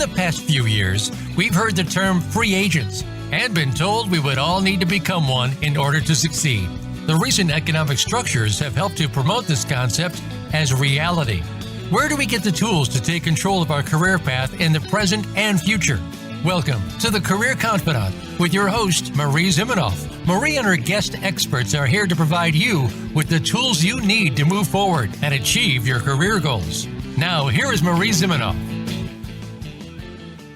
the past few years, we've heard the term free agents and been told we would all need to become one in order to succeed. The recent economic structures have helped to promote this concept as reality. Where do we get the tools to take control of our career path in the present and future? Welcome to the Career Confidant with your host, Marie Zimenoff. Marie and her guest experts are here to provide you with the tools you need to move forward and achieve your career goals. Now, here is Marie Zimenoff.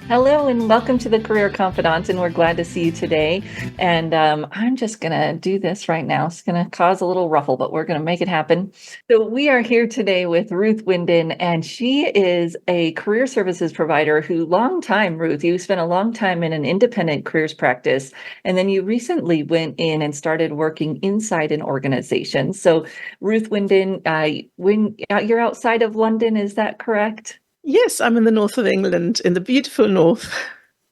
Hello and welcome to the Career Confidant, and we're glad to see you today. And I'm just going to do this right now. It's going to cause a little ruffle, but we're going to make it happen. So we are here today with Ruth Winden, and she is a career services provider who Ruth, you spent a long time in an independent careers practice, and then you recently went in and started working inside an organization. So Ruth Winden, when you're outside of London, is that correct? Yes, I'm in the north of England, in the beautiful north.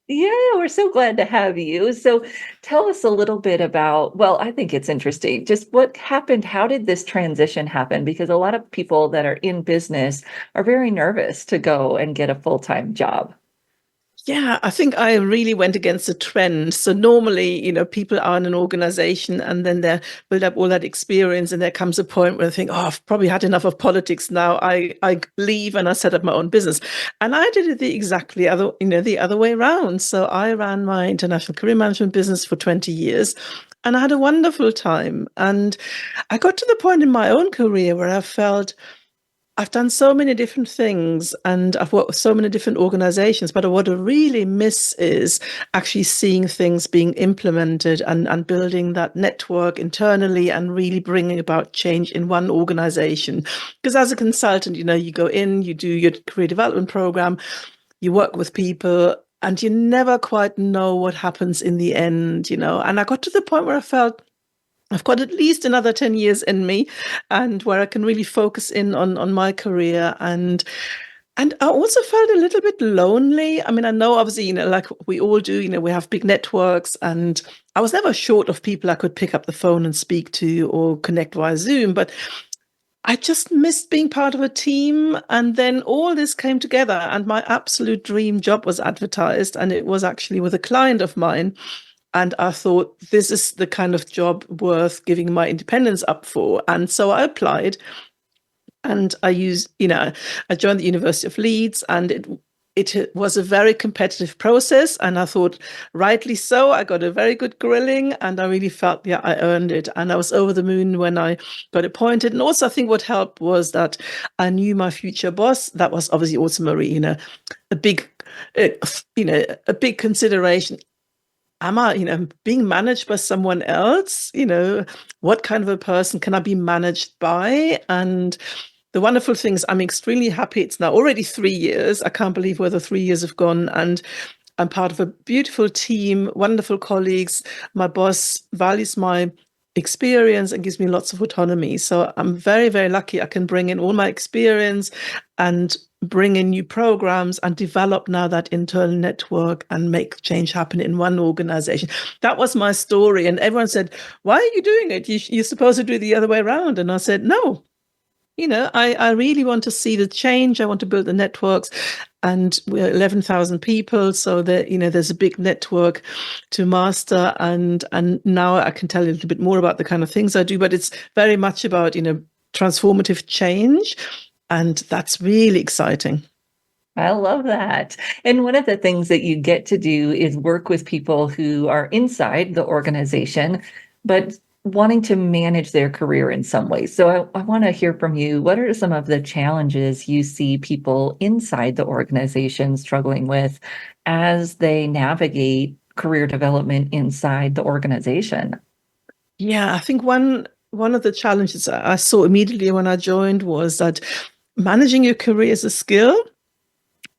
Yeah, we're so glad to have you. So tell us a little bit about, well, I think it's interesting, just what happened. How did this transition happen? Because a lot of people that are in business are very nervous to go and get a full-time job. Yeah, I think I really went against the trend. So normally, people are in an organization and then they build up all that experience, and there comes a point where they think, oh, I've probably had enough of politics now. I leave and I set up my own business. And I did it the other way around. So I ran my international career management business for 20 years. And I had a wonderful time. And I got to the point in my own career where I felt I've done so many different things and I've worked with so many different organizations, but what I really miss is actually seeing things being implemented and building that network internally and really bringing about change in one organization. Because as a consultant, you go in, you do your career development program, you work with people, and you never quite know what happens in the end, And I got to the point where I felt I've got at least another 10 years in me, and where I can really focus in on my career. And I also felt a little bit lonely. I mean, I know obviously, like we all do, we have big networks, and I was never short of people I could pick up the phone and speak to or connect via Zoom, but I just missed being part of a team. And then all this came together, and my absolute dream job was advertised, and it was actually with a client of mine. And I thought, this is the kind of job worth giving my independence up for. And so I applied, and I joined the University of Leeds, and it was a very competitive process. And I thought, rightly so, I got a very good grilling, and I really felt, I earned it. And I was over the moon when I got appointed. And also I think what helped was that I knew my future boss. That was obviously also Marie, a big consideration. Am I, being managed by someone else? What kind of a person can I be managed by? And the wonderful thing is I'm extremely happy. It's now already 3 years. I can't believe where the 3 years have gone. And I'm part of a beautiful team, wonderful colleagues. My boss values my experience and gives me lots of autonomy. So I'm very, very lucky I can bring in all my experience and bring in new programs and develop now that internal network and make change happen in one organization. That was my story. And everyone said, why are you doing it? You're supposed to do it the other way around. And I said, no, I really want to see the change. I want to build the networks. And we're 11,000 people. So there's a big network to master. And now I can tell you a little bit more about the kind of things I do, but it's very much about, transformative change. And that's really exciting. I love that. And one of the things that you get to do is work with people who are inside the organization, but wanting to manage their career in some way. So I want to hear from you. What are some of the challenges you see people inside the organization struggling with as they navigate career development inside the organization? Yeah, I think one of the challenges I saw immediately when I joined was that managing your career is a skill.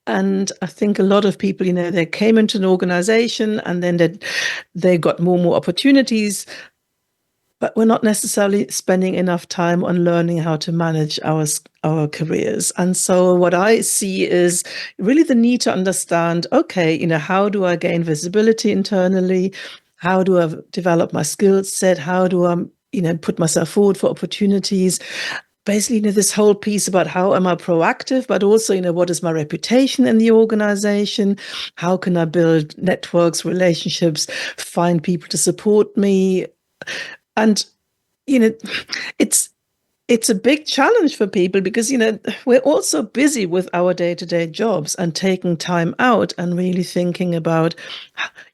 And I think a lot of people, they came into an organization and then they got more and more opportunities, but we're not necessarily spending enough time on learning how to manage our careers. And so what I see is really the need to understand, okay, how do I gain visibility internally? How do I develop my skill set? How do I, put myself forward for opportunities? basically, this whole piece about how am I proactive, but also, what is my reputation in the organization? How can I build networks, relationships, find people to support me? And, you know, it's it's a big challenge for people because, we're also busy with our day-to-day jobs, and taking time out and really thinking about,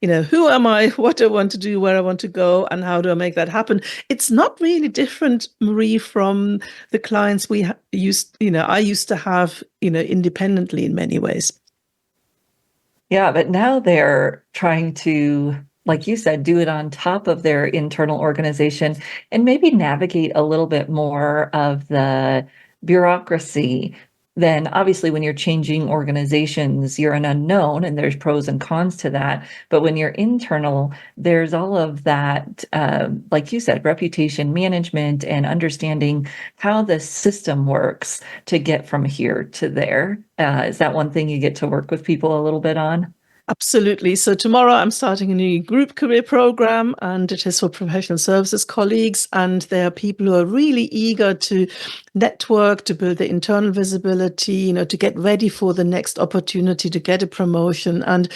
who am I, what do I want to do, where I want to go, and how do I make that happen? It's not really different, Marie, from the clients I used to have, independently in many ways. Yeah, but now they're trying to, like you said, do it on top of their internal organization and maybe navigate a little bit more of the bureaucracy. Then obviously when you're changing organizations, you're an unknown and there's pros and cons to that. But when you're internal, there's all of that, like you said, reputation management and understanding how the system works to get from here to there. Is that one thing you get to work with people a little bit on? Absolutely. So tomorrow I'm starting a new group career program, and it is for professional services colleagues. And there are people who are really eager to network, to build their internal visibility, to get ready for the next opportunity, to get a promotion. And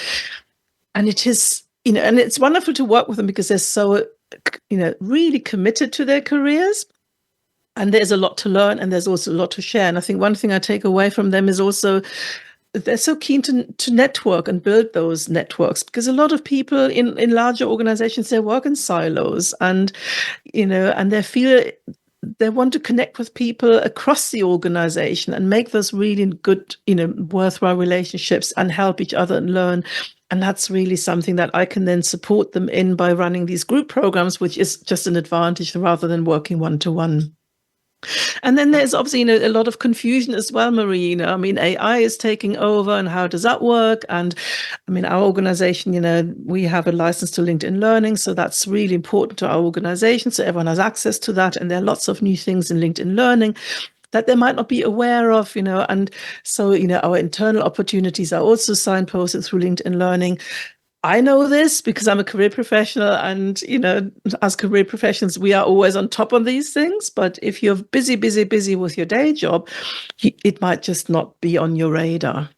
it is, and it's wonderful to work with them because they're so, really committed to their careers. And there's a lot to learn, and there's also a lot to share. And I think one thing I take away from them is also they're so keen to network and build those networks, because a lot of people in larger organizations, they work in silos, and and they want to connect with people across the organization and make those really good, worthwhile relationships and help each other and learn. And that's really something that I can then support them in by running these group programs, which is just an advantage rather than working one-to-one. And then there's obviously, a lot of confusion as well, Marie. AI is taking over, and how does that work? And our organization, we have a license to LinkedIn Learning, so that's really important to our organization. So everyone has access to that, and there are lots of new things in LinkedIn Learning that they might not be aware of, and so, our internal opportunities are also signposted through LinkedIn Learning. I know this because I'm a career professional, and, as career professionals, we are always on top of these things. But if you're busy with your day job, it might just not be on your radar.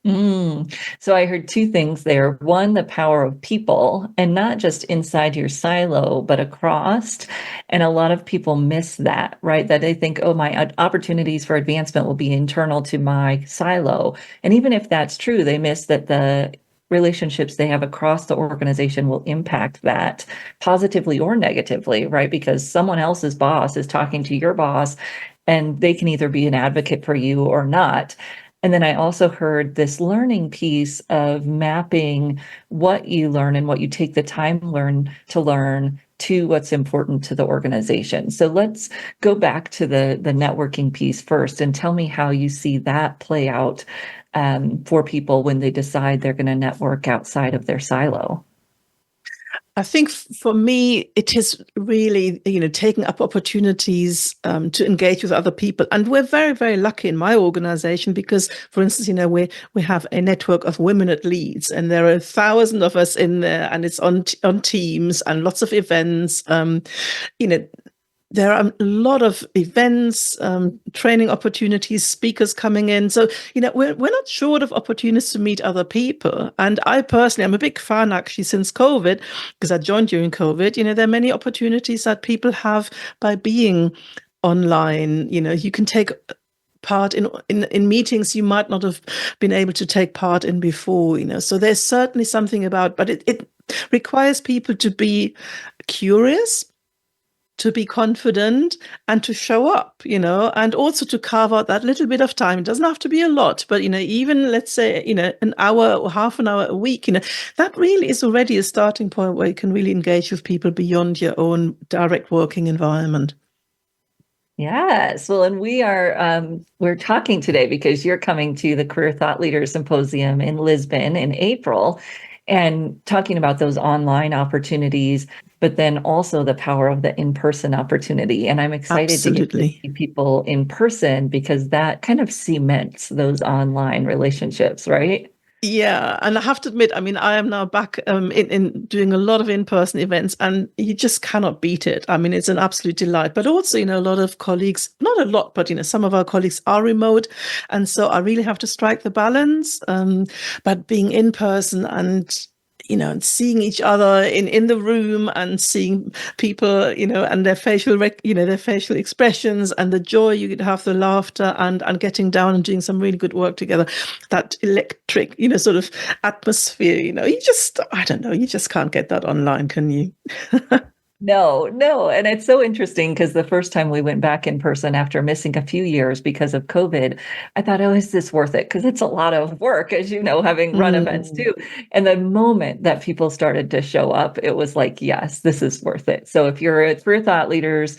So I heard two things there. One, the power of people, and not just inside your silo, but across. And a lot of people miss that, right? That they think, oh, my opportunities for advancement will be internal to my silo. And even if that's true, they miss that the relationships they have across the organization will impact that positively or negatively, right? Because someone else's boss is talking to your boss, and they can either be an advocate for you or not. And then I also heard this learning piece of mapping what you learn and what you take the time to learn to what's important to the organization. So let's go back to the networking piece first, and tell me how you see that play out for people when they decide they're going to network outside of their silo. I think for me, it is really, taking up opportunities to engage with other people. And we're very, very lucky in my organization because, for instance, we have a network of women at Leeds, and there are 1,000 of us in there, and it's on Teams and lots of events. There are a lot of events, training opportunities, speakers coming in. So, we're not short of opportunities to meet other people. And I personally, I'm a big fan actually since COVID, because I joined during COVID. There are many opportunities that people have by being online. You can take part in meetings you might not have been able to take part in before. So there's certainly something about, but it requires people to be curious, to be confident, and to show up, and also to carve out that little bit of time. It doesn't have to be a lot, but, even let's say, an hour or half an hour a week, that really is already a starting point where you can really engage with people beyond your own direct working environment. Yes. Well, and we're talking today because you're coming to the Career Thought Leaders Symposium in Lisbon in April, and talking about those online opportunities, but then also the power of the in-person opportunity. And I'm excited Absolutely. to get to see people in person, because that kind of cements those online relationships, right? Yeah, and I have to admit, I mean, I am now back in doing a lot of in-person events, and you just cannot beat it. I mean, it's an absolute delight. But also, a lot of colleagues, not a lot, but some of our colleagues are remote, and so I really have to strike the balance. But being in person and seeing each other in the room and seeing people, and their their facial expressions and the joy you could have, the laughter and getting down and doing some really good work together, that electric, sort of atmosphere, I don't know, you just can't get that online, can you? No. And it's so interesting because the first time we went back in person after missing a few years because of COVID, I thought, oh, is this worth it? Because it's a lot of work, as you know, having run events too. And the moment that people started to show up, it was like, yes, this is worth it. So if you're a career thought leaders,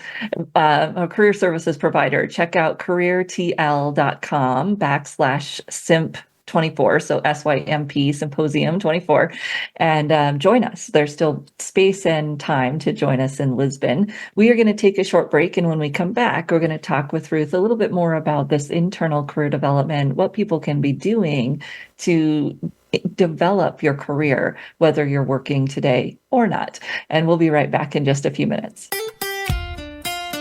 a career services provider, check out careertl.com/simp 24, so SYMP Symposium 24, and join us. There's still space and time to join us in Lisbon. We are going to take a short break, and when we come back, we're going to talk with Ruth a little bit more about this internal career development, what people can be doing to develop your career, whether you're working today or not. And we'll be right back in just a few minutes.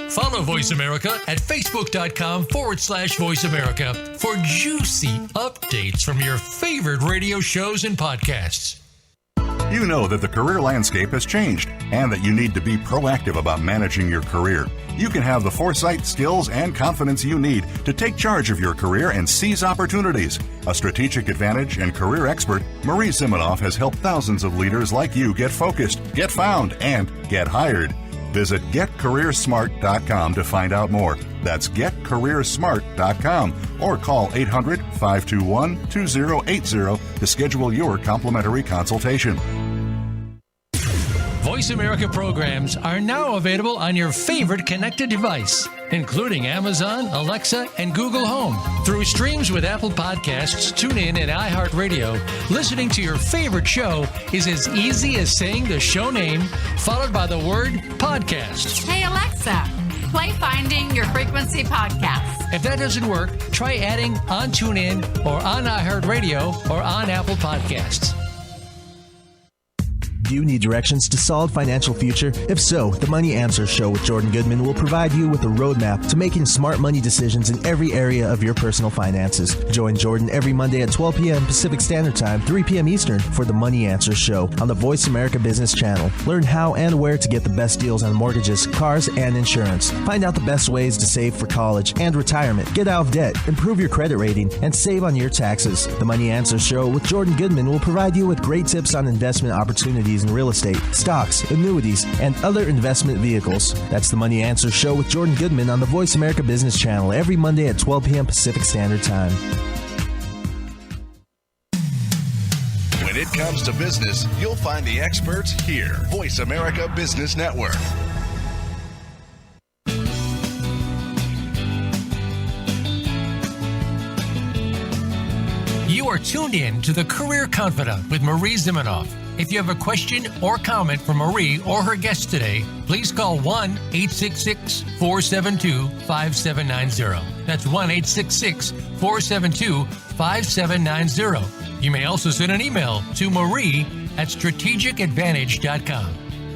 Follow Voice America at facebook.com/Voice America for juicy updates from your favorite radio shows and podcasts. You know that the career landscape has changed and that you need to be proactive about managing your career. You can have the foresight, skills, and confidence you need to take charge of your career and seize opportunities. A strategic advantage and career expert, Marie Zimenoff has helped thousands of leaders like you get focused, get found, and get hired. Visit getcareersmart.com to find out more. That's getcareersmart.com or call 800-521-2080 to schedule your complimentary consultation. Voice America programs are now available on your favorite connected device, including Amazon, Alexa, and Google Home. Through streams with Apple Podcasts, TuneIn, and iHeartRadio, listening to your favorite show is as easy as saying the show name followed by the word podcast. Hey, Alexa, play Finding Your Frequency podcast. If that doesn't work, try adding on TuneIn or on iHeartRadio or on Apple Podcasts. Do you need directions to solid financial future? If so, the Money Answer Show with Jordan Goodman will provide you with a roadmap to making smart money decisions in every area of your personal finances. Join Jordan every Monday at 12 p.m. Pacific Standard Time, 3 p.m. Eastern for the Money Answer Show on the Voice America Business Channel. Learn how and where to get the best deals on mortgages, cars, and insurance. Find out the best ways to save for college and retirement. Get out of debt, improve your credit rating, and save on your taxes. The Money Answer Show with Jordan Goodman will provide you with great tips on investment opportunities in real estate, stocks, annuities, and other investment vehicles. That's the Money Answer Show with Jordan Goodman on the Voice America Business Channel every Monday at 12 p.m. Pacific Standard Time. When it comes to business, you'll find the experts here. Voice America Business Network. You are tuned in to The Career Confidant with Marie Zimenoff. If you have a question or comment for Marie or her guest today, please call 1-866-472-5790. That's 1-866-472-5790. You may also send an email to marie@strategicadvantage.com.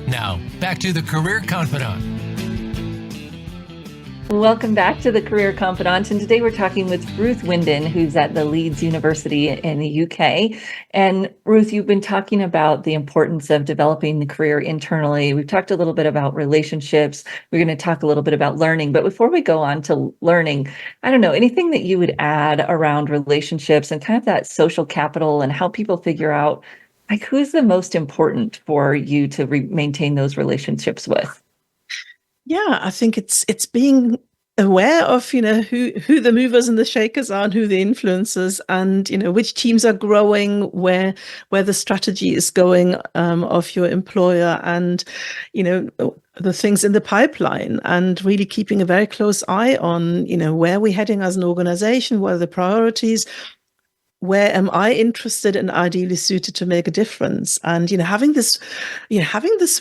Now, back to The Career Confidant. Welcome back to the Career Confidant, and today we're talking with Ruth Winden, who's at the Leeds University in the UK. And Ruth, you've been talking about the importance of developing the career internally. We've talked a little bit about relationships. We're going to talk a little bit about learning. But before we go on to learning, I don't know, anything that you would add around relationships and kind of that social capital and how people figure out, like, who's the most important for you to maintain those relationships with? Yeah, I think it's being aware of, who the movers and the shakers are and who the influencers and, which teams are growing, where the strategy is going of your employer and, the things in the pipeline, and really keeping a very close eye on, where we're heading as an organization, what are the priorities, where am I interested and ideally suited to make a difference? And, having this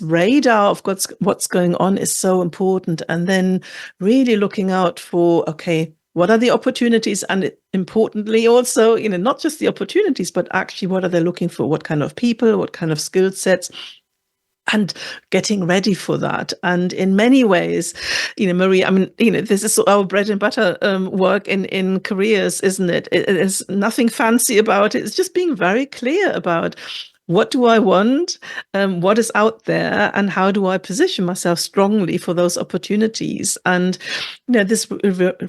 radar of what's going on is so important. And then really looking out for, okay, what are the opportunities, and importantly also, not just the opportunities, but actually what are they looking for? What kind of people, what kind of skill sets? And getting ready for that. And in many ways, Marie, I mean, this is our bread and butter work in careers, isn't it? There's nothing fancy about it. It's just being very clear about what do I want, what is out there, and how do I position myself strongly for those opportunities? And, this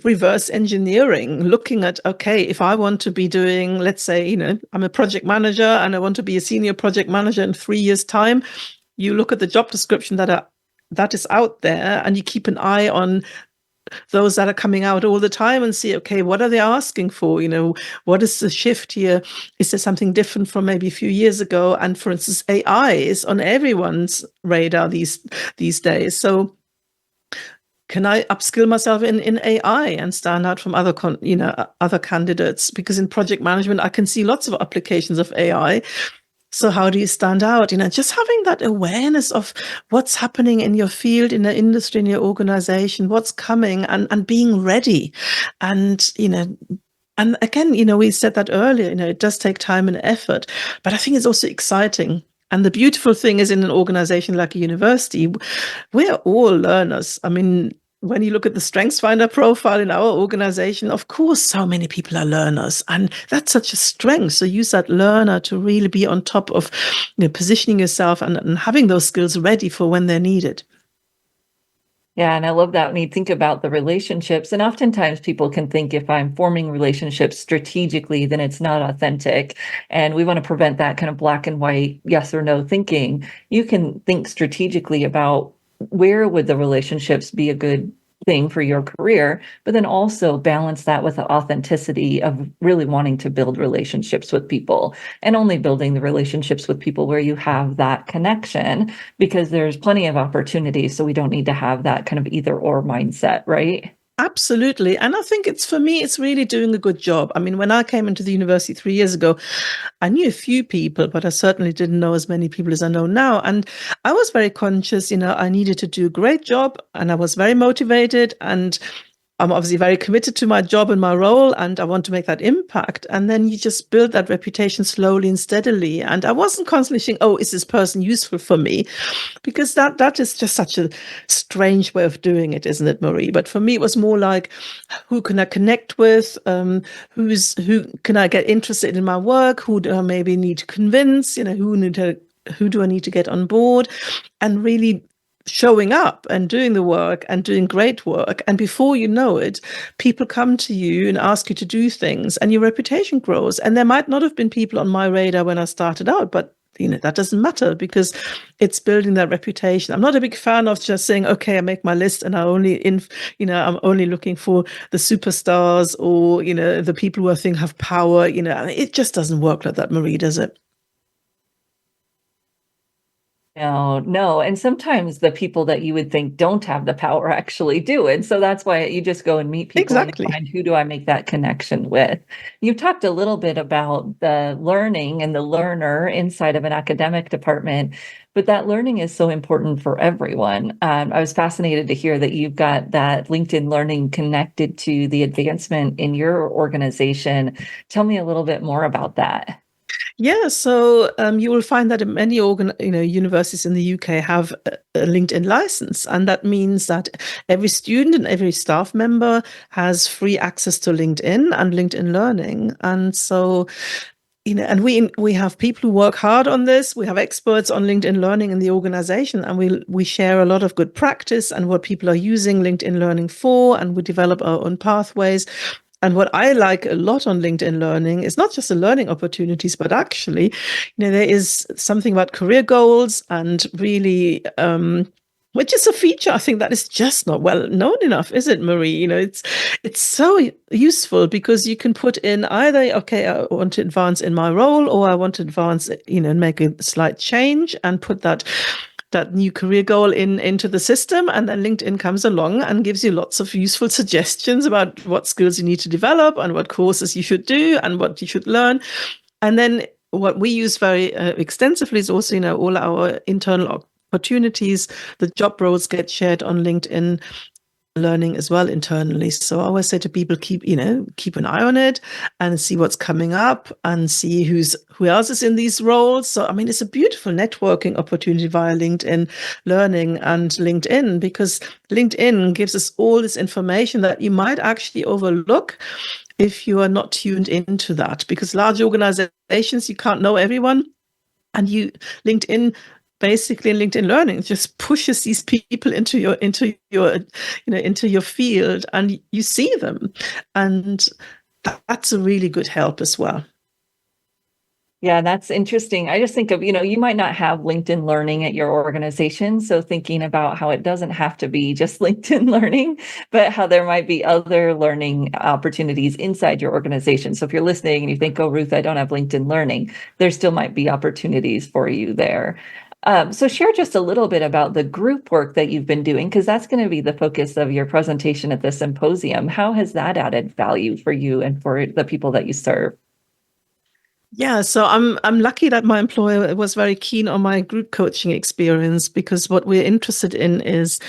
reverse engineering, looking at, okay, if I want to be doing, let's say, I'm a project manager and I want to be a senior project manager in 3 years' time, you look at the job description that is out there, and you keep an eye on those that are coming out all the time and see, okay, what are they asking for? What is the shift here? Is there something different from maybe a few years ago? And for instance, AI is on everyone's radar these days. So can I upskill myself in AI and stand out from other candidates? Because in project management, I can see lots of applications of AI. So how do you stand out? Just having that awareness of what's happening in your field, in the industry, in your organization, what's coming, and being ready. And, and again, we said that earlier, it does take time and effort, but I think it's also exciting. And the beautiful thing is, in an organization like a university, we're all learners. I mean, when you look at the StrengthsFinder profile in our organization, of course, so many people are learners, and that's such a strength. So use that learner to really be on top of positioning yourself and having those skills ready for when they're needed. Yeah, and I love that when you think about the relationships. And oftentimes people can think if I'm forming relationships strategically, then it's not authentic. And we want to prevent that kind of black and white, yes or no thinking. You can think strategically about where would the relationships be a good thing for your career, but then also balance that with the authenticity of really wanting to build relationships with people, and only building the relationships with people where you have that connection, because there's plenty of opportunities. So we don't need to have that kind of either or mindset, right? Absolutely. And I think for me, it's really doing a good job. I mean, when I came into the university 3 years ago, I knew a few people, but I certainly didn't know as many people as I know now. And I was very conscious, I needed to do a great job, and I was very motivated, and I'm obviously very committed to my job and my role, and I want to make that impact. And then you just build that reputation slowly and steadily. And I wasn't constantly thinking, oh, is this person useful for me? Because that is just such a strange way of doing it, isn't it, Marie? But for me, it was more like, who can I connect with? Who can I get interested in my work? Who do I maybe need to convince? Who do I need to get on board? And really showing up and doing the work and doing great work. And before you know it, people come to you and ask you to do things, and your reputation grows. And there might not have been people on my radar when I started out, but that doesn't matter, because it's building that reputation. I'm not a big fan of just saying, okay, I make my list and I'm only looking for the superstars or, the people who I think have power. It just doesn't work like that, Marie, does it? No. And sometimes the people that you would think don't have the power actually do. And so that's why you just go and meet people. Exactly. And find, who do I make that connection with? You talked a little bit about the learning and the learner inside of an academic department, but that learning is so important for everyone. I was fascinated to hear that you've got that LinkedIn Learning connected to the advancement in your organization. Tell me a little bit more about that. Yeah, so you will find that many universities in the UK have a LinkedIn license, and that means that every student and every staff member has free access to LinkedIn and LinkedIn Learning. And so, and we have people who work hard on this. We have experts on LinkedIn Learning in the organization, and we share a lot of good practice and what people are using LinkedIn Learning for, and we develop our own pathways. And what I like a lot on LinkedIn Learning is not just the learning opportunities, but actually, there is something about career goals, and really, which is a feature I think that is just not well known enough, is it, Marie? It's so useful, because you can put in either, okay, I want to advance in my role, or I want to advance, and make a slight change, and put that new career goal into the system. And then LinkedIn comes along and gives you lots of useful suggestions about what skills you need to develop, and what courses you should do, and what you should learn. And then what we use very extensively is also, all our internal opportunities. The job roles get shared on LinkedIn. learning as well internally. So I always say to people, keep an eye on it and see what's coming up and see who else is in these roles. So, I mean, it's a beautiful networking opportunity via LinkedIn Learning and LinkedIn, because LinkedIn gives us all this information that you might actually overlook if you are not tuned into that, because large organizations, you can't know everyone. And LinkedIn, basically in LinkedIn Learning, just pushes these people into your field, and you see them, and that's a really good help as well. Yeah, that's interesting. I just think of, you might not have LinkedIn Learning at your organization. So thinking about how it doesn't have to be just LinkedIn Learning, but how there might be other learning opportunities inside your organization. So if you're listening and you think, oh, Ruth, I don't have LinkedIn Learning, there still might be opportunities for you there. So share just a little bit about the group work that you've been doing, because that's going to be the focus of your presentation at the symposium. How has that added value for you and for the people that you serve? Yeah, so I'm lucky that my employer was very keen on my group coaching experience, because what we're interested in is,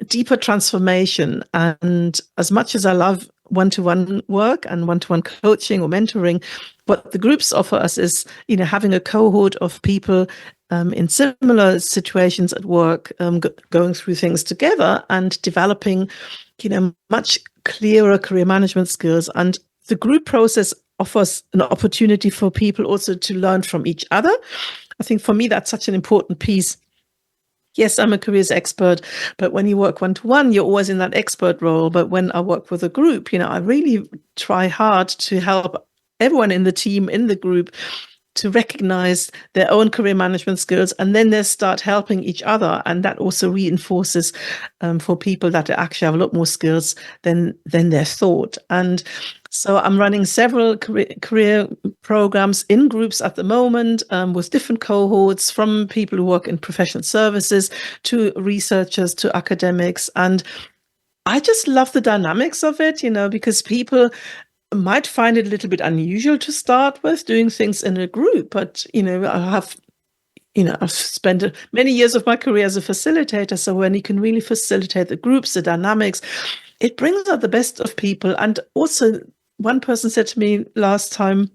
deeper transformation. And as much as I love one-to-one work and one-to-one coaching or mentoring, what the groups offer us is, having a cohort of people in similar situations at work, going through things together and developing, much clearer career management skills. And the group process offers an opportunity for people also to learn from each other. I think for me, that's such an important piece. Yes, I'm a careers expert, but when you work one-to-one, you're always in that expert role. But when I work with a group, I really try hard to help everyone in the team, in the group, to recognize their own career management skills, and then they start helping each other. And that also reinforces for people that actually have a lot more skills than they're thought. And so I'm running several career programs in groups at the moment, with different cohorts, from people who work in professional services to researchers to academics. And I just love the dynamics of it, because people might find it a little bit unusual to start with doing things in a group, but I've spent many years of my career as a facilitator. So when you can really facilitate the groups, the dynamics, it brings out the best of people. And also, one person said to me last time,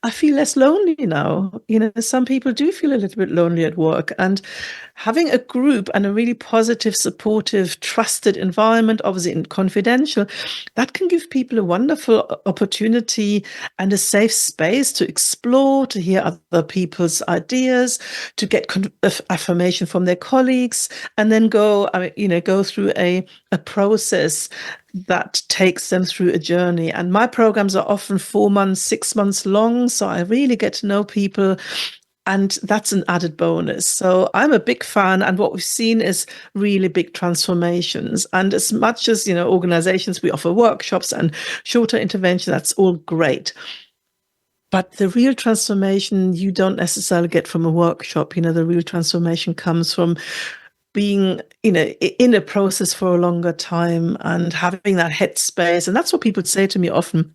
I feel less lonely now. Some people do feel a little bit lonely at work, and having a group and a really positive, supportive, trusted environment, obviously and confidential, that can give people a wonderful opportunity and a safe space to explore, to hear other people's ideas, to get affirmation from their colleagues, and then go through a process that takes them through a journey. And my programs are often 4 months, 6 months long. So I really get to know people, and that's an added bonus. So I'm a big fan. And what we've seen is really big transformations. And as much as, organizations, we offer workshops and shorter intervention, that's all great. But the real transformation you don't necessarily get from a workshop. The real transformation comes from being, in a process for a longer time and having that headspace. And that's what people say to me often.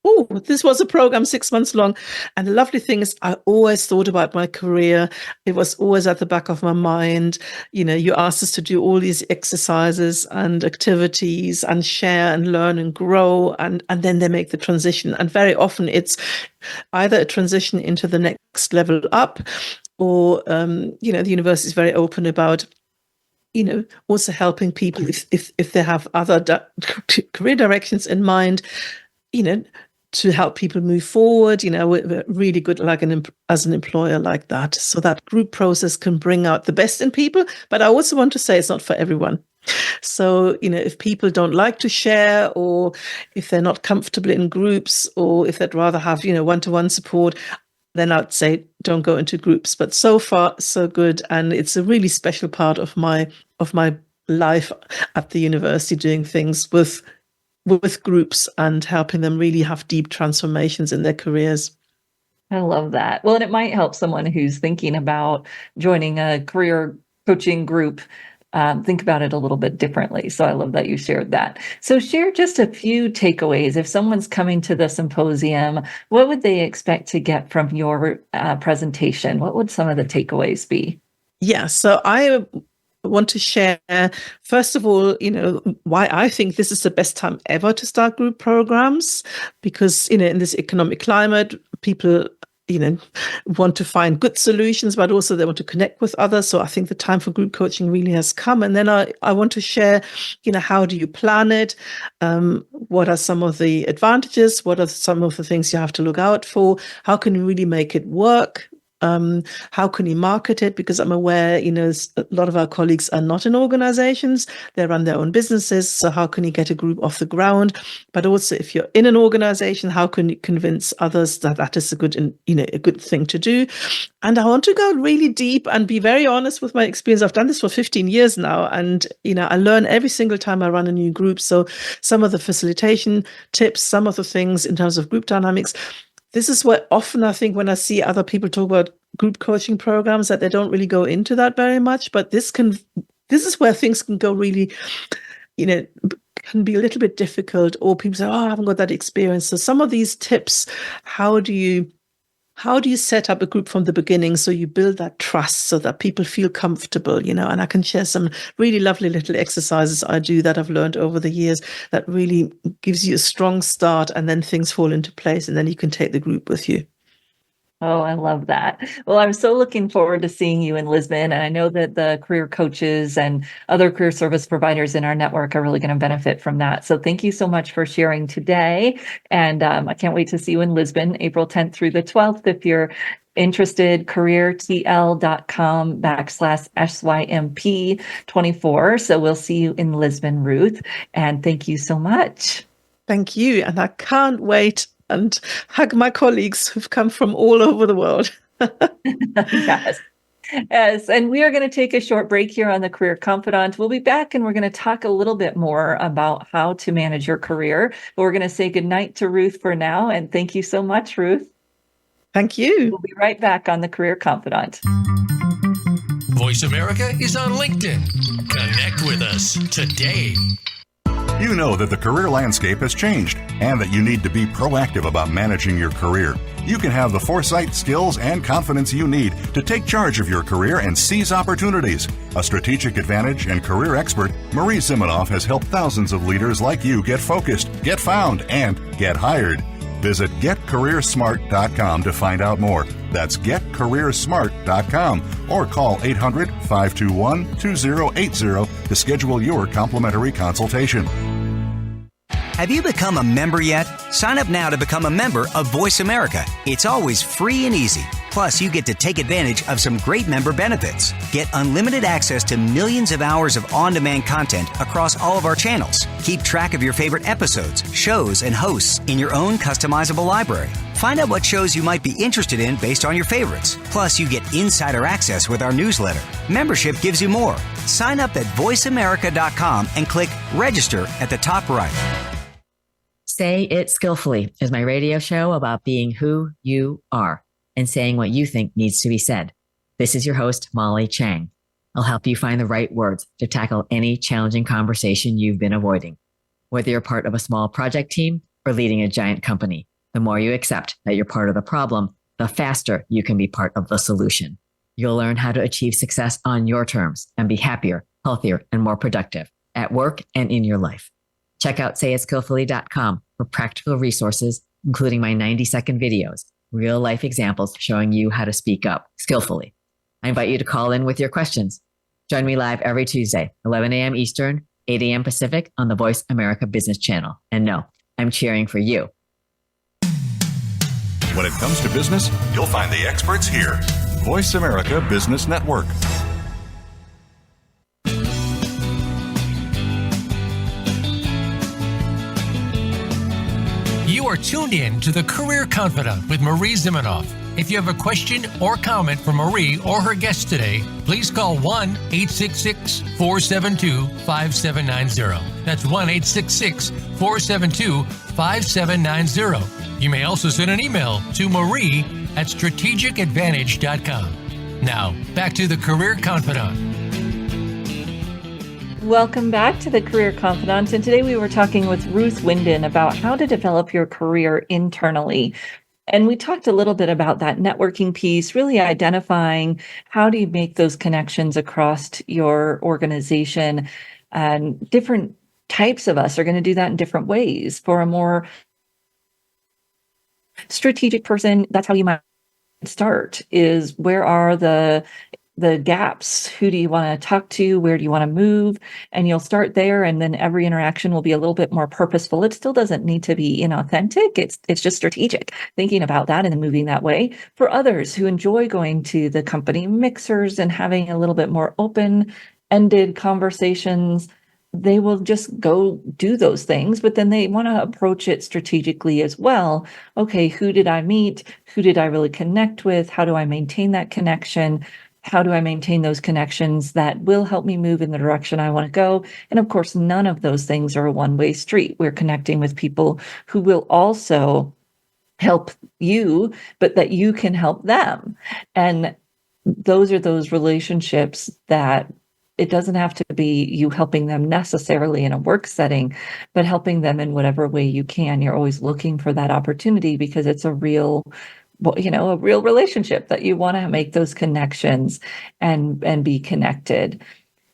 Oh, this was a program 6 months long. And the lovely thing is, I always thought about my career. It was always at the back of my mind. You asked us to do all these exercises and activities and share and learn and grow. And then they make the transition. And very often it's either a transition into the next level up, or, the university is very open about also helping people if they have other career directions in mind, to help people move forward. We're really good as an employer like that. So that group process can bring out the best in people. But I also want to say it's not for everyone. So, if people don't like to share, or if they're not comfortable in groups, or if they'd rather have, one-to-one support, then I'd say don't go into groups. But so far, so good. And it's a really special part of my life at the university, doing things with groups and helping them really have deep transformations in their careers. I love that. Well, and it might help someone who's thinking about joining a career coaching group think about it a little bit differently. So I love that you shared that. So share just a few takeaways. If someone's coming to the symposium, what would they expect to get from your presentation? What would some of the takeaways be? Yeah, so I want to share, first of all, why I think this is the best time ever to start group programs, because, in this economic climate, people, want to find good solutions, but also they want to connect with others. So I think the time for group coaching really has come. And then I want to share, how do you plan it? What are some of the advantages? What are some of the things you have to look out for? How can you really make it work? How can you market it? Because I'm aware, a lot of our colleagues are not in organizations. They run their own businesses. So how can you get a group off the ground? But also, if you're in an organization, how can you convince others that that is a good thing to do? And I want to go really deep and be very honest with my experience. I've done this for 15 years now. And, I learn every single time I run a new group. So some of the facilitation tips, some of the things in terms of group dynamics. This is where often I think when I see other people talk about group coaching programs that they don't really go into that very much, but this is where things can go really, can be a little bit difficult, or people say, oh, I haven't got that experience. So some of these tips, how do you set up a group from the beginning so you build that trust so that people feel comfortable, and I can share some really lovely little exercises I do that I've learned over the years that really gives you a strong start, and then things fall into place, and then you can take the group with you. Oh, I love that. Well, I'm so looking forward to seeing you in Lisbon. And I know that the career coaches and other career service providers in our network are really going to benefit from that. So thank you so much for sharing today. And I can't wait to see you in Lisbon, April 10th through the 12th. If you're interested, careertl.com/SYMP24. So we'll see you in Lisbon, Ruth. And thank you so much. Thank you. And I can't wait and hug my colleagues who've come from all over the world. Yes. Yes. And we are going to take a short break here on the Career Confidant. We'll be back and we're going to talk a little bit more about how to manage your career. But we're going to say goodnight to Ruth for now. And thank you so much, Ruth. Thank you. We'll be right back on the Career Confidant. Voice America is on LinkedIn. Connect with us today. You know that the career landscape has changed and that you need to be proactive about managing your career. You can have the foresight, skills, and confidence you need to take charge of your career and seize opportunities. A strategic advantage and career expert, Marie Zimenoff has helped thousands of leaders like you get focused, get found, and get hired. Visit getcareersmart.com to find out more. That's getcareersmart.com or call 800-521-2080 to schedule your complimentary consultation. Have you become a member yet? Sign up now to become a member of Voice America. It's always free and easy. Plus, you get to take advantage of some great member benefits. Get unlimited access to millions of hours of on-demand content across all of our channels. Keep track of your favorite episodes, shows, and hosts in your own customizable library. Find out what shows you might be interested in based on your favorites. Plus, you get insider access with our newsletter. Membership gives you more. Sign up at voiceamerica.com and click register at the top right. Say It Skillfully is my radio show about being who you are and saying what you think needs to be said. This is your host, Molly Chang. I'll help you find the right words to tackle any challenging conversation you've been avoiding. Whether you're part of a small project team or leading a giant company, the more you accept that you're part of the problem, the faster you can be part of the solution. You'll learn how to achieve success on your terms and be happier, healthier, and more productive at work and in your life. Check out sayitskillfully.com for practical resources, including my 90-second videos, real life examples showing you how to speak up skillfully. I invite you to call in with your questions. Join me live every Tuesday, 11 a.m. Eastern, 8 a.m. Pacific on the Voice America Business Channel. And no, I'm cheering for you. When it comes to business, you'll find the experts here. Voice America Business Network. You are tuned in to the Career Confidant with Marie Zimenoff. If you have a question or comment for Marie or her guest today, please call 1-866-472-5790. That's 1-866-472-5790. You may also send an email to marie@strategicadvantage.com. Now, back to the Career Confidant. Welcome back to the Career Confidant. And today we were talking with Ruth Winden about how to develop your career internally. And we talked a little bit about that networking piece, really identifying how do you make those connections across your organization. And different types of us are going to do that in different ways. For a more strategic person, that's how you might start, is where are the gaps? Who do you want to talk to? Where do you want to move? And you'll start there, and then every interaction will be a little bit more purposeful. It still doesn't need to be inauthentic. It's just strategic, thinking about that and then moving that way. For others who enjoy going to the company mixers and having a little bit more open-ended conversations, they will just go do those things, but then they want to approach it strategically as well. Okay, who did I meet? Who did I really connect with? How do I maintain that connection? How do I maintain those connections that will help me move in the direction I want to go? And of course, none of those things are a one-way street. We're connecting with people who will also help you, but that you can help them. And those are those relationships that it doesn't have to be you helping them necessarily in a work setting, but helping them in whatever way you can. You're always looking for that opportunity because it's a real relationship that you want to make those connections and be connected.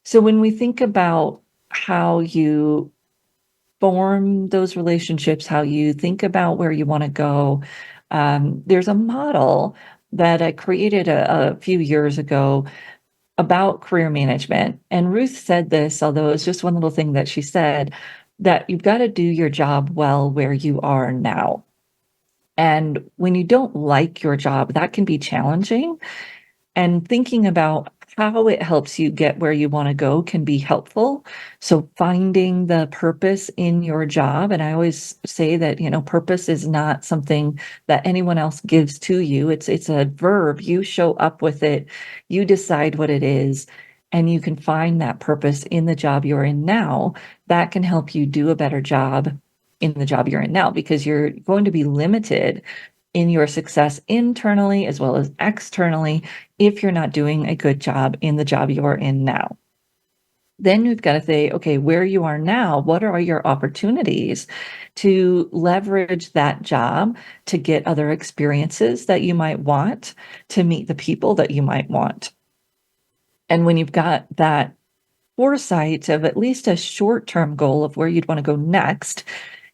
So when we think about how you form those relationships, how you think about where you want to go, there's a model that I created a few years ago about career management. And Ruth said this, although it's just one little thing that she said, that you've got to do your job well where you are now. And when you don't like your job, that can be challenging. And thinking about how it helps you get where you want to go can be helpful. So finding the purpose in your job. And I always say that, purpose is not something that anyone else gives to you. It's a verb. You show up with it. You decide what it is. And you can find that purpose in the job you're in now. That can help you do a better job in the job you're in now, because you're going to be limited in your success internally as well as externally if you're not doing a good job in the job you're in now. Then you've got to say, okay, where you are now, what are your opportunities to leverage that job to get other experiences that you might want, to meet the people that you might want? And when you've got that foresight of at least a short-term goal of where you'd want to go next,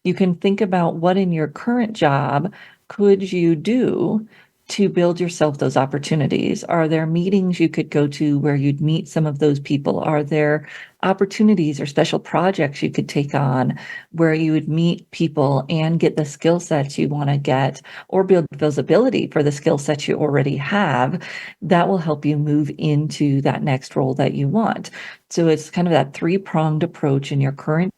you can think about what in your current job could you do to build yourself those opportunities? Are there meetings you could go to where you'd meet some of those people? Are there opportunities or special projects you could take on where you would meet people and get the skill sets you want to get, or build visibility for the skill sets you already have that will help you move into that next role that you want? So it's kind of that three-pronged approach in your current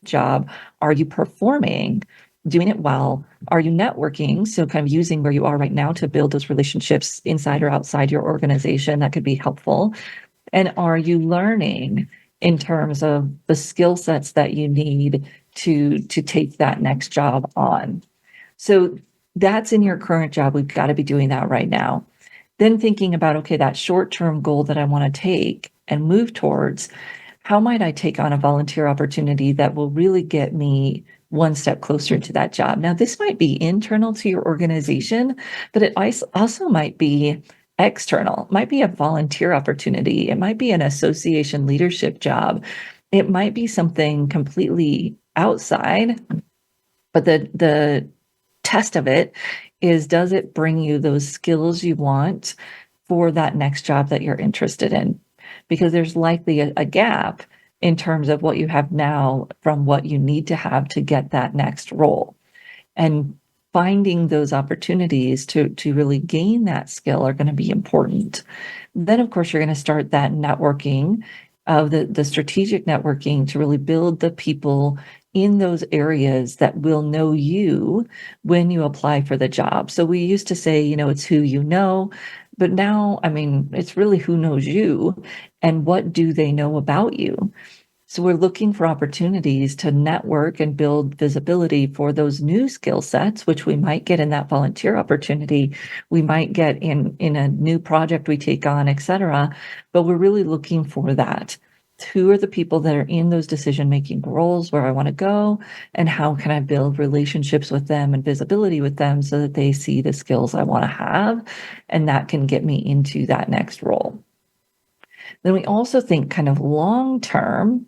job. Are you performing, doing it well? Are you networking? So kind of using where you are right now to build those relationships inside or outside your organization. That could be helpful. And are you learning in terms of the skill sets that you need to take that next job on? So that's in your current job. We've got to be doing that right now. Then thinking about, okay, that short-term goal that I want to take and move towards, how might I take on a volunteer opportunity that will really get me one step closer to that job? Now, this might be internal to your organization, but it also might be external. It might be a volunteer opportunity. It might be an association leadership job. It might be something completely outside, but the test of it is, does it bring you those skills you want for that next job that you're interested in? Because there's likely a gap in terms of what you have now from what you need to have to get that next role. And finding those opportunities to really gain that skill are going to be important. Then, of course, you're going to start that networking of the strategic networking to really build the people in those areas that will know you when you apply for the job. So we used to say, it's who you know, but now, it's really who knows you and what do they know about you. So we're looking for opportunities to network and build visibility for those new skill sets, which we might get in that volunteer opportunity. We might get in a new project we take on, et cetera. But we're really looking for that. who are the people that are in those decision-making roles where I want to go, and how can I build relationships with them and visibility with them so that they see the skills I want to have, and that can get me into that next role. Then we also think kind of long-term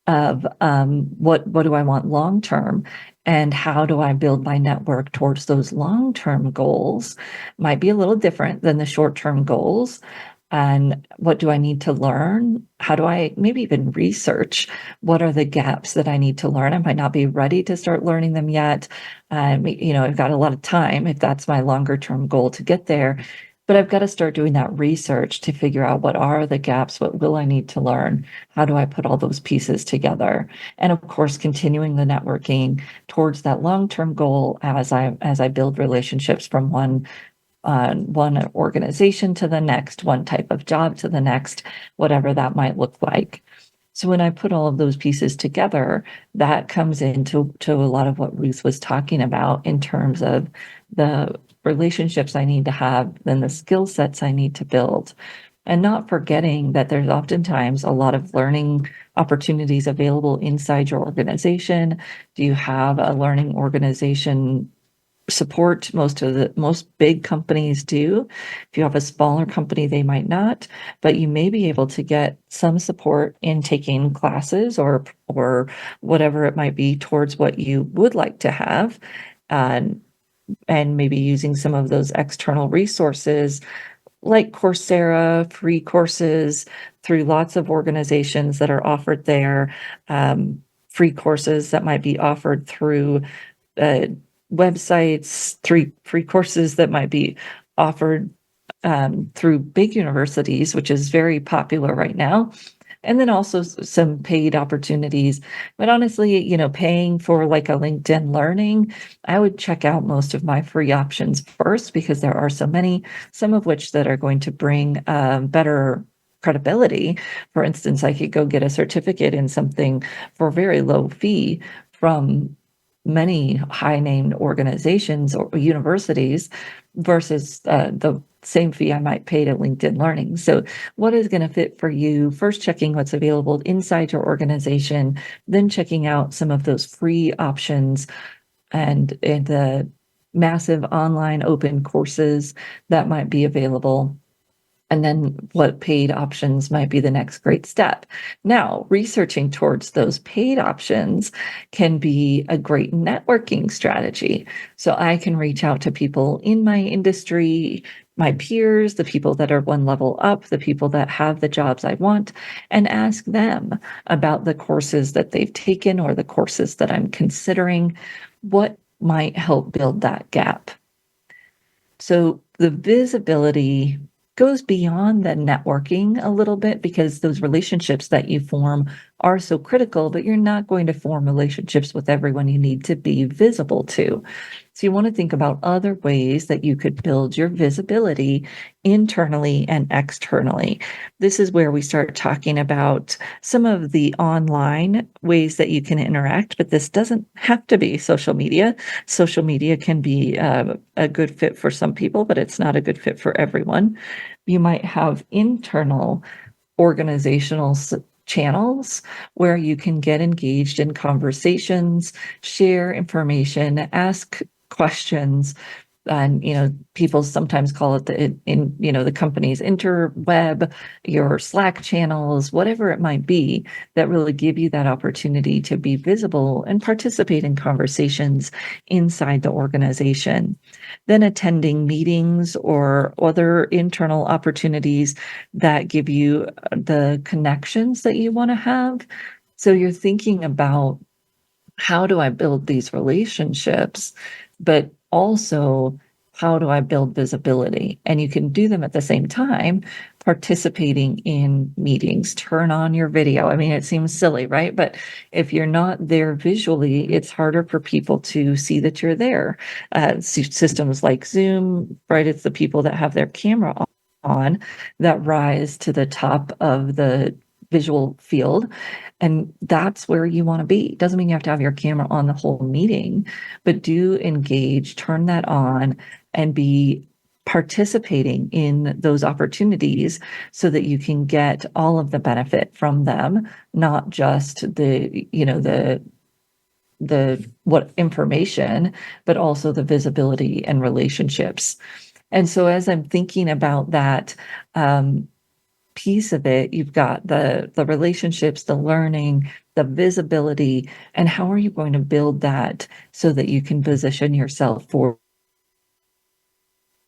of what do I want long-term, and how do I build my network towards those long-term goals. Might be a little different than the short-term goals. And what do I need to learn? How do I maybe even research? What are the gaps that I need to learn? I might not be ready to start learning them yet. I've got a lot of time if that's my longer term goal to get there. But I've got to start doing that research to figure out what are the gaps, what will I need to learn? How do I put all those pieces together? And of course, continuing the networking towards that long-term goal as I build relationships from one organization to the next, one type of job to the next, whatever that might look like. So when I put all of those pieces together, that comes into a lot of what Ruth was talking about in terms of the relationships I need to have, then the skill sets I need to build. And not forgetting that there's oftentimes a lot of learning opportunities available inside your organization. Do you have a learning organization support? Most big companies do. If you have a smaller company, they might not, but you may be able to get some support in taking classes or whatever it might be towards what you would like to have, and maybe using some of those external resources like Coursera, free courses through lots of organizations that are offered there, free courses that might be offered through websites, free courses that might be offered through big universities, which is very popular right now. And then also some paid opportunities. But honestly, paying for like a LinkedIn Learning, I would check out most of my free options first, because there are so many, some of which that are going to bring better credibility. For instance, I could go get a certificate in something for a very low fee from many high-named organizations or universities versus the same fee I might pay to LinkedIn Learning. So what is going to fit for you? First, checking what's available inside your organization, then checking out some of those free options and the massive online open courses that might be available. And then what paid options might be the next great step. Now, researching towards those paid options can be a great networking strategy. So I can reach out to people in my industry, my peers, the people that are one level up, the people that have the jobs I want, and ask them about the courses that they've taken or the courses that I'm considering. What might help build that gap? So the visibility goes beyond the networking a little bit, because those relationships that you form are so critical, but you're not going to form relationships with everyone you need to be visible to. So you want to think about other ways that you could build your visibility internally and externally. This is where we start talking about some of the online ways that you can interact, but this doesn't have to be social media. Social media can be a good fit for some people, but it's not a good fit for everyone. You might have internal organizational channels where you can get engaged in conversations, share information, ask questions. And, people sometimes call it the company's interweb, your Slack channels, whatever it might be, that really give you that opportunity to be visible and participate in conversations inside the organization. Then attending meetings or other internal opportunities that give you the connections that you want to have. So you're thinking about, how do I build these relationships, but also how do I build visibility? And you can do them at the same time, participating in meetings. Turn on your video. I mean, it seems silly, right? But if you're not there visually, it's harder for people to see that you're there. Systems like Zoom, right? It's the people that have their camera on that rise to the top of the visual field. And that's where you want to be. Doesn't mean you have to have your camera on the whole meeting, but do engage, turn that on, and be participating in those opportunities so that you can get all of the benefit from them, not just the what information, but also the visibility and relationships. And so as I'm thinking about that piece of it, you've got the relationships, the learning, the visibility, and how are you going to build that so that you can position yourself for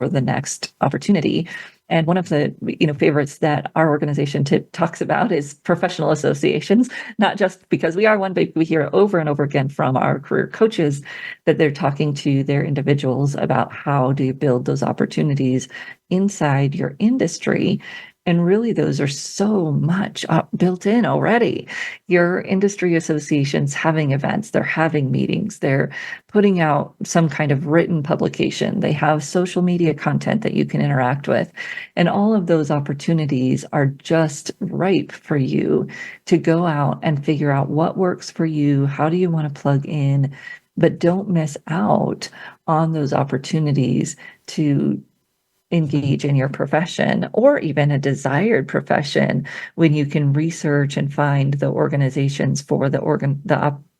the next opportunity. And one of the favorites that our organization talks about is professional associations, not just because we are one, but we hear over and over again from our career coaches that they're talking to their individuals about how do you build those opportunities inside your industry. And really, those are so much built in already. Your industry associations having events, they're having meetings, they're putting out some kind of written publication, they have social media content that you can interact with. And all of those opportunities are just ripe for you to go out and figure out what works for you. How do you want to plug in? But don't miss out on those opportunities to engage in your profession or even a desired profession when you can research and find the organizations for the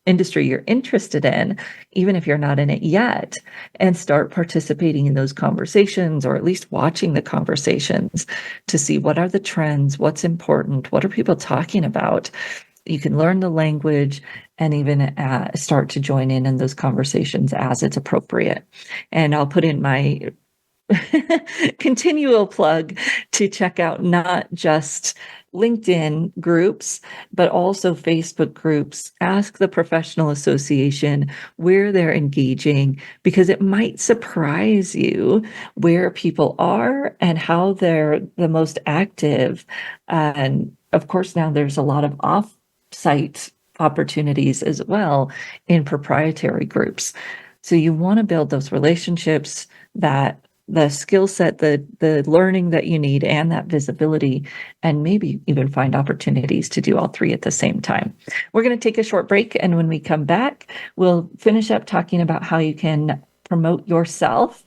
industry you're interested in, even if you're not in it yet, and start participating in those conversations, or at least watching the conversations to see what are the trends, what's important, what are people talking about. You can learn the language and even start to join in those conversations as it's appropriate. And I'll put in my continual plug to check out not just LinkedIn groups, but also Facebook groups. Ask the professional association where they're engaging, because it might surprise you where people are and how they're the most active. And of course, now there's a lot of off-site opportunities as well in proprietary groups. So you want to build those relationships, that the skill set, the learning that you need, and that visibility, and maybe even find opportunities to do all three at the same time. We're going to take a short break, and when we come back, we'll finish up talking about how you can promote yourself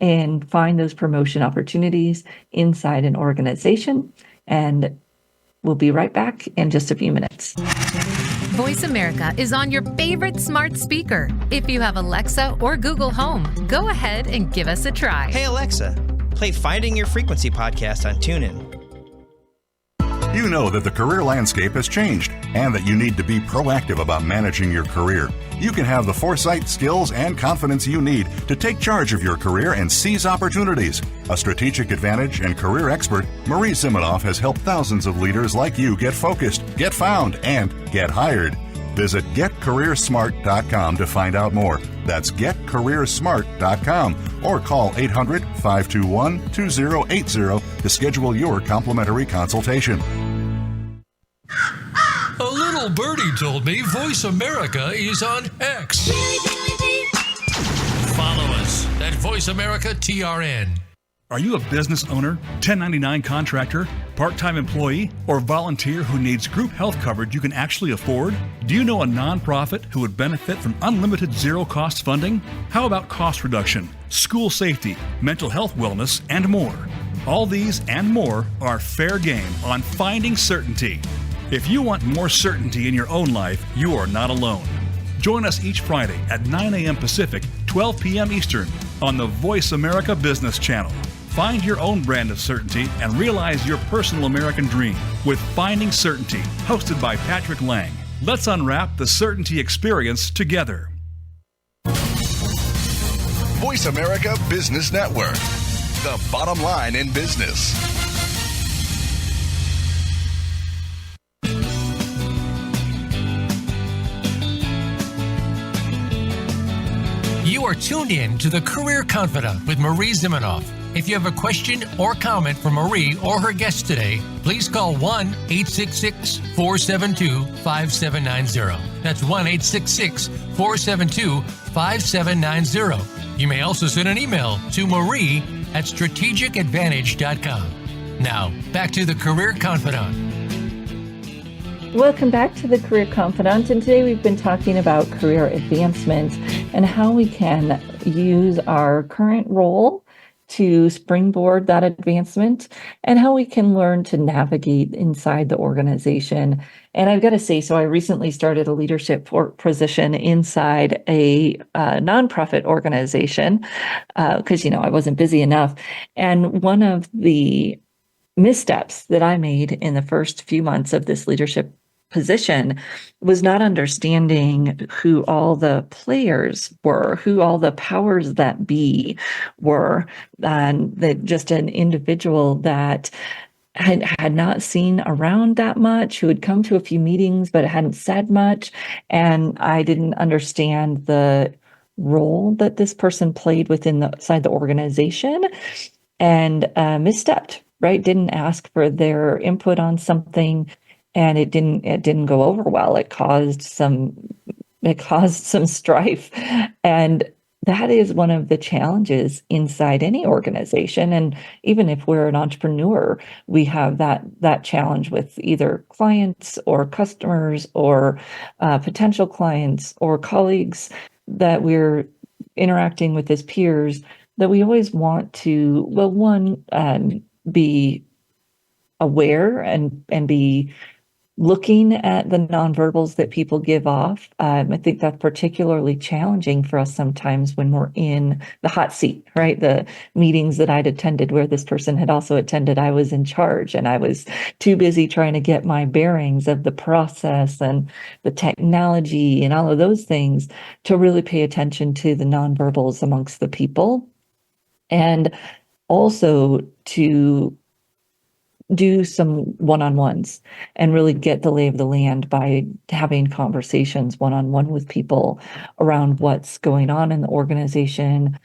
and find those promotion opportunities inside an organization. And we'll be right back in just a few minutes. Voice America is on your favorite smart speaker. If you have Alexa or Google Home, go ahead and give us a try. Hey Alexa, play Finding Your Frequency podcast on TuneIn. You know that the career landscape has changed and that you need to be proactive about managing your career. You can have the foresight, skills, and confidence you need to take charge of your career and seize opportunities. A strategic advantage and career expert, Marie Zimenoff has helped thousands of leaders like you get focused, get found, and get hired. Visit getcareersmart.com to find out more. That's getcareersmart.com, or call 800-521-2080 to schedule your complimentary consultation. A little birdie told me Voice America is on X. Follow us at Voice America TRN. Are you a business owner, 1099 contractor, part-time employee, or volunteer who needs group health coverage you can actually afford? Do you know a nonprofit who would benefit from unlimited zero-cost funding? How about cost reduction, school safety, mental health wellness, and more? All these and more are fair game on Finding Certainty. If you want more certainty in your own life, you are not alone. Join us each Friday at 9 a.m. Pacific, 12 p.m. Eastern on the Voice America Business Channel. Find your own brand of certainty and realize your personal American dream with Finding Certainty, hosted by Patrick Lang. Let's unwrap the certainty experience together. Voice America Business Network, the bottom line in business. You are tuned in to The Career Confidant with Marie Zimenoff. If you have a question or comment for Marie or her guest today, please call 1-866-472-5790. That's 1-866-472-5790. You may also send an email to marie@strategicadvantage.com. Now, back to The Career Confidant. Welcome back to the Career Confidant, and today we've been talking about career advancement and how we can use our current role to springboard that advancement, and how we can learn to navigate inside the organization. And I've got to say, so I recently started a leadership position inside a nonprofit organization because, I wasn't busy enough. And one of the missteps that I made in the first few months of this leadership position was not understanding who all the players were, who all the powers that be were, and that just an individual that had not seen around that much, who had come to a few meetings but hadn't said much, and I didn't understand the role that this person played inside the organization, and misstepped, right? Didn't ask for their input on something, and it didn't go over well. It caused some strife, and that is one of the challenges inside any organization. And even if we're an entrepreneur, we have that challenge with either clients or customers or potential clients or colleagues that we're interacting with as peers, that we always want to, well, one, be aware and be looking at the nonverbals that people give off. I think that's particularly challenging for us sometimes when we're in the hot seat, right? The meetings that I'd attended where this person had also attended, I was in charge, and I was too busy trying to get my bearings of the process and the technology and all of those things to really pay attention to the nonverbals amongst the people, and also to do some one-on-ones and really get the lay of the land by having conversations one-on-one with people around what's going on in the organization.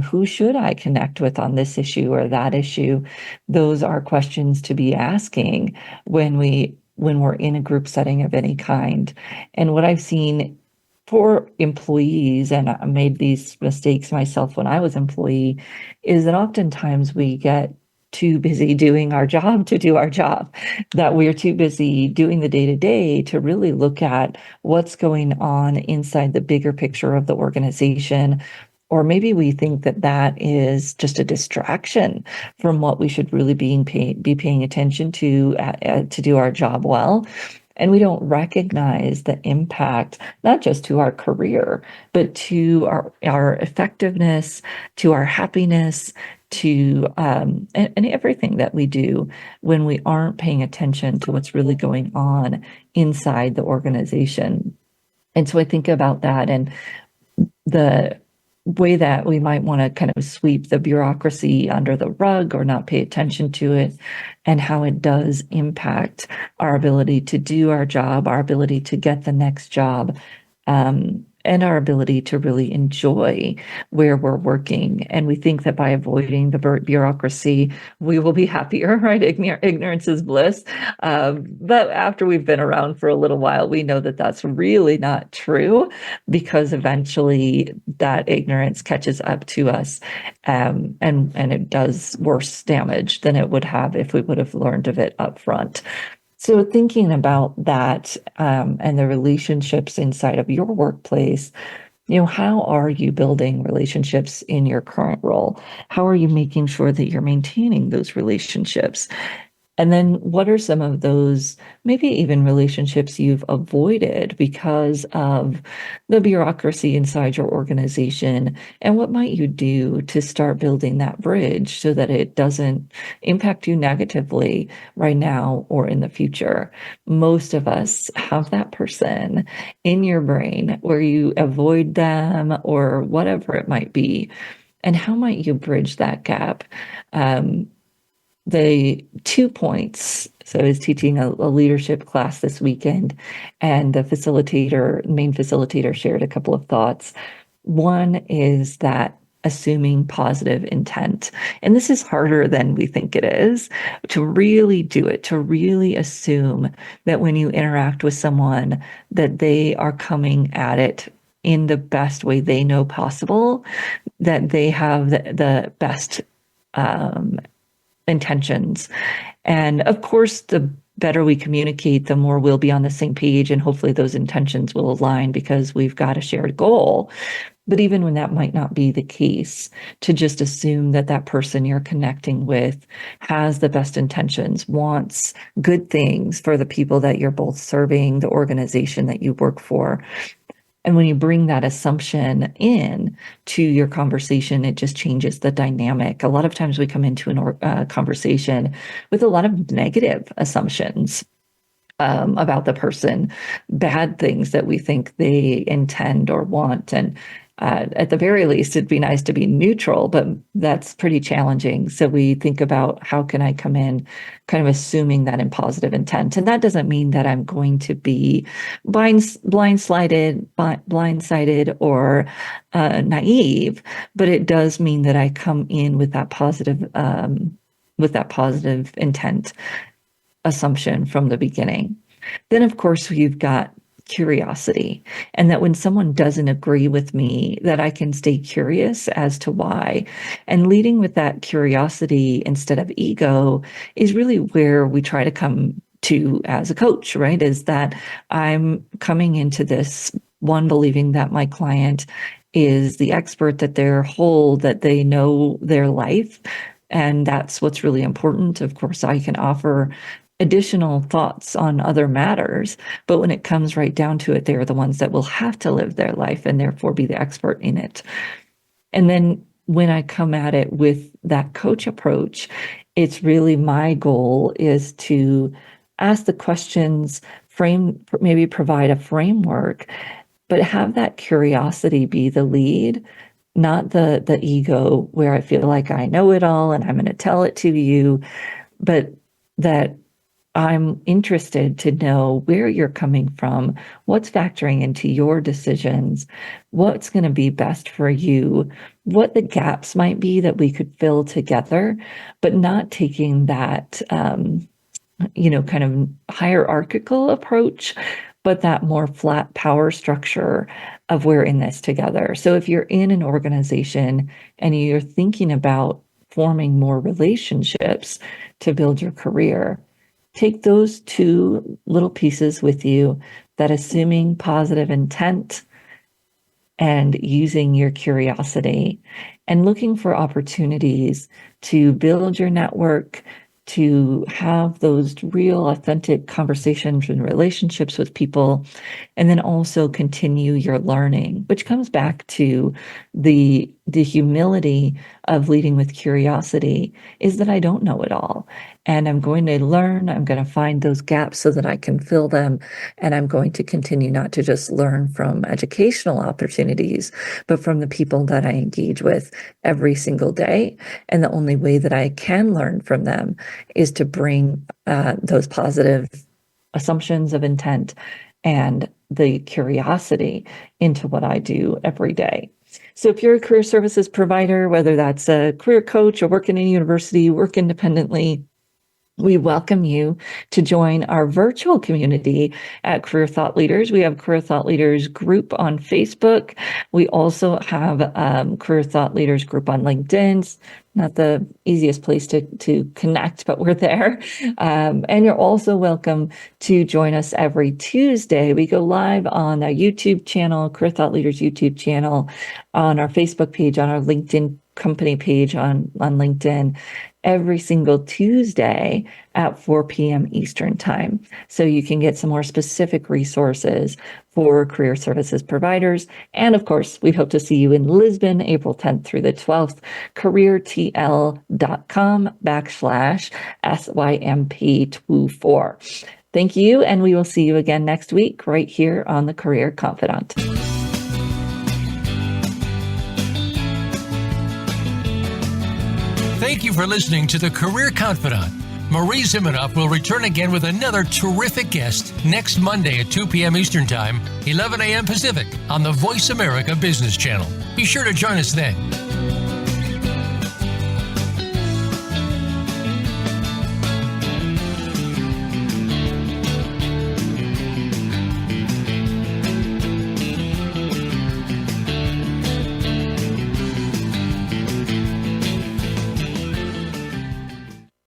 Who should I connect with on this issue or that issue? Those are questions to be asking when we're in a group setting of any kind. And what I've seen for employees, and I made these mistakes myself when I was employee, is that oftentimes we get too busy doing our job to do our job, that we're too busy doing the day-to-day to really look at what's going on inside the bigger picture of the organization. Or maybe we think that is just a distraction from what we should really be paying attention to do our job well. And we don't recognize the impact, not just to our career, but to our effectiveness, to our happiness, to and everything that we do when we aren't paying attention to what's really going on inside the organization. And so I think about that and the way that we might want to kind of sweep the bureaucracy under the rug or not pay attention to it, and how it does impact our ability to do our job, our ability to get the next job, and our ability to really enjoy where we're working. And we think that by avoiding the bureaucracy, we will be happier, right? Ignorance is bliss. But after we've been around for a little while, we know that that's really not true, because eventually that ignorance catches up to us, and it does worse damage than it would have if we would have learned of it up front. So thinking about that, and the relationships inside of your workplace, how are you building relationships in your current role? How are you making sure that you're maintaining those relationships? And then what are some of those, maybe even relationships you've avoided because of the bureaucracy inside your organization? And what might you do to start building that bridge so that it doesn't impact you negatively right now or in the future? Most of us have that person in your brain where you avoid them or whatever it might be. And how might you bridge that gap? The 2 points. So I was teaching a leadership class this weekend, and the main facilitator shared a couple of thoughts. One is that assuming positive intent. And this is harder than we think it is, to really do it, to really assume that when you interact with someone, that they are coming at it in the best way they know possible, that they have the best intentions. And of course, the better we communicate, the more we'll be on the same page, and hopefully those intentions will align because we've got a shared goal. But even when that might not be the case, to just assume that that person you're connecting with has the best intentions, wants good things for the people that you're both serving, the organization that you work for. And when you bring that assumption in to your conversation, it just changes the dynamic. A lot of times we come into a conversation with a lot of negative assumptions about the person, bad things that we think they intend or want. And at the very least, it'd be nice to be neutral, but that's pretty challenging. So we think about how can I come in kind of assuming that in positive intent. And that doesn't mean that I'm going to be blindsided or naive, but it does mean that I come in with that positive intent assumption from the beginning. Then, of course, you've got curiosity, and that when someone doesn't agree with me, that I can stay curious as to why. And leading with that curiosity instead of ego is really where we try to come to as a coach, right? Is that I'm coming into this one believing that my client is the expert, that they're whole, that they know their life. And that's what's really important. Of course, I can offer additional thoughts on other matters, but when it comes right down to it, they're the ones that will have to live their life and therefore be the expert in it. And then when I come at it with that coach approach, it's really my goal is to ask the questions, maybe provide a framework, but have that curiosity be the lead, not the ego where I feel like I know it all and I'm going to tell it to you, but that I'm interested to know where you're coming from, what's factoring into your decisions, what's going to be best for you, what the gaps might be that we could fill together, but not taking that, kind of hierarchical approach, but that more flat power structure of we're in this together. So if you're in an organization and you're thinking about forming more relationships to build your career, take those two little pieces with you, that assuming positive intent and using your curiosity and looking for opportunities to build your network, to have those real authentic conversations and relationships with people, and then also continue your learning, which comes back to the humility of leading with curiosity, is that I don't know it all. And I'm going to learn, I'm going to find those gaps so that I can fill them. And I'm going to continue not to just learn from educational opportunities, but from the people that I engage with every single day. And the only way that I can learn from them is to bring those positive assumptions of intent and the curiosity into what I do every day. So if you're a career services provider, whether that's a career coach or work in a university, work independently, we welcome you to join our virtual community at Career Thought Leaders. We have Career Thought Leaders group on Facebook. We also have Career Thought Leaders group on LinkedIn. It's not the easiest place to connect, but we're there. And you're also welcome to join us every Tuesday. We go live on our YouTube channel, Career Thought Leaders YouTube channel, on our Facebook page, on our LinkedIn company page on LinkedIn, every single Tuesday at 4 p.m. Eastern Time. So you can get some more specific resources for career services providers. And of course, we hope to see you in Lisbon, April 10th through the 12th, careertl.com/SYMP24. Thank you. And we will see you again next week right here on the Career Confidant. Thank you for listening to The Career Confidant. Marie Zimenoff will return again with another terrific guest next Monday at 2 p.m. Eastern Time, 11 a.m. Pacific on the Voice America Business Channel. Be sure to join us then.